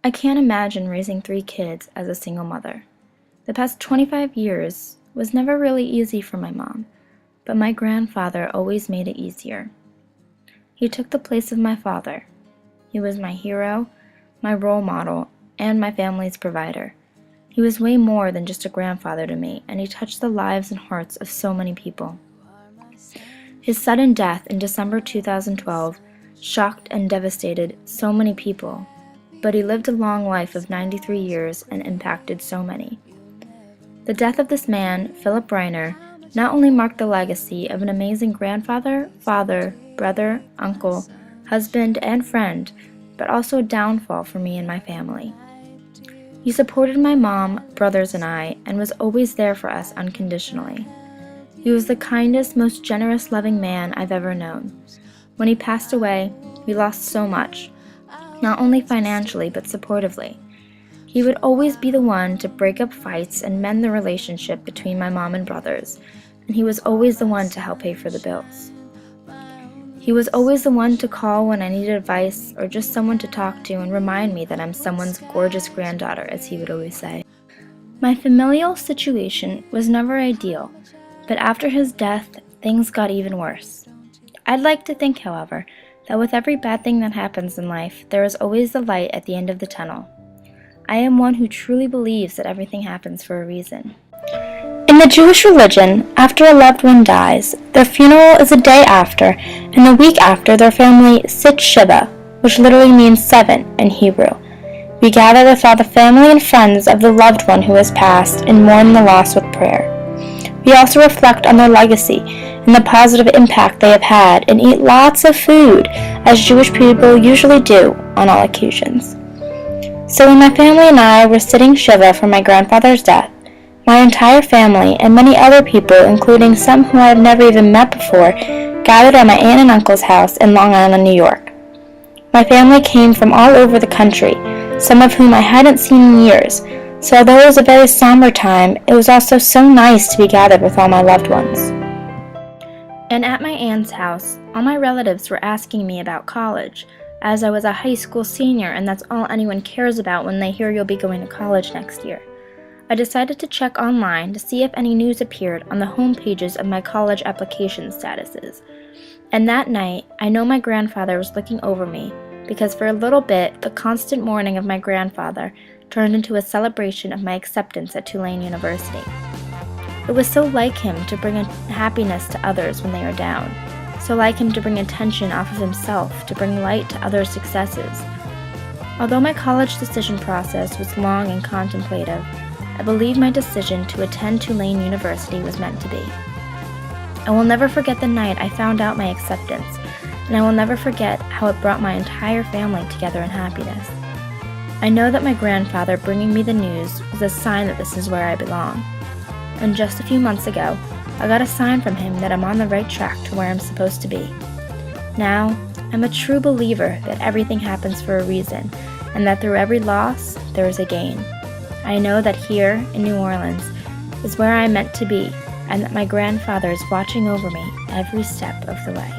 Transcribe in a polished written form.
I can't imagine raising 3 kids as a single mother. The past 25 years was never really easy for my mom, but my grandfather always made it easier. He took the place of my father. He was my hero, my role model, and my family's provider. He was way more than just a grandfather to me, and he touched the lives and hearts of so many people. His sudden death in December 2012 shocked and devastated so many people, but he lived a long life of 93 years and impacted so many. The death of this man, Philip Reiner, not only marked the legacy of an amazing grandfather, father, brother, uncle, husband, and friend, but also a downfall for me and my family. He supported my mom, brothers, and I, and was always there for us unconditionally. He was the kindest, most generous, loving man I've ever known. When he passed away, we lost so much, not only financially, but supportively. He would always be the one to break up fights and mend the relationship between my mom and brothers, and he was always the one to help pay for the bills. He was always the one to call when I needed advice or just someone to talk to and remind me that I'm someone's gorgeous granddaughter, as he would always say. My familial situation was never ideal, but after his death, things got even worse. I'd like to think, however, that with every bad thing that happens in life, there is always the light at the end of the tunnel. I am one who truly believes that everything happens for a reason. In the Jewish religion, after a loved one dies, their funeral is a day after, and the week after their family sits Shiva, which literally means 7 in Hebrew. We gather with all the family and friends of the loved one who has passed and mourn the loss with prayer. We also reflect on their legacy and the positive impact they have had and eat lots of food, as Jewish people usually do on all occasions. So when my family and I were sitting Shiva for my grandfather's death, my entire family and many other people, including some who I have never even met before, gathered at my aunt and uncle's house in Long Island, New York. My family came from all over the country, some of whom I hadn't seen in years, so although it was a very somber time, it was also so nice to be gathered with all my loved ones. And at my aunt's house, all my relatives were asking me about college, as I was a high school senior and that's all anyone cares about when they hear you'll be going to college next year. I decided to check online to see if any news appeared on the home pages of my college application statuses. And that night, I know my grandfather was looking over me, because for a little bit, the constant mourning of my grandfather turned into a celebration of my acceptance at Tulane University. It was so like him to bring happiness to others when they are down, so like him to bring attention off of himself, to bring light to others' successes. Although my college decision process was long and contemplative, I believe my decision to attend Tulane University was meant to be. I will never forget the night I found out my acceptance, and I will never forget how it brought my entire family together in happiness. I know that my grandfather bringing me the news was a sign that this is where I belong. And just a few months ago, I got a sign from him that I'm on the right track to where I'm supposed to be. Now, I'm a true believer that everything happens for a reason, and that through every loss, there is a gain. I know that here, in New Orleans, is where I'm meant to be, and that my grandfather is watching over me every step of the way.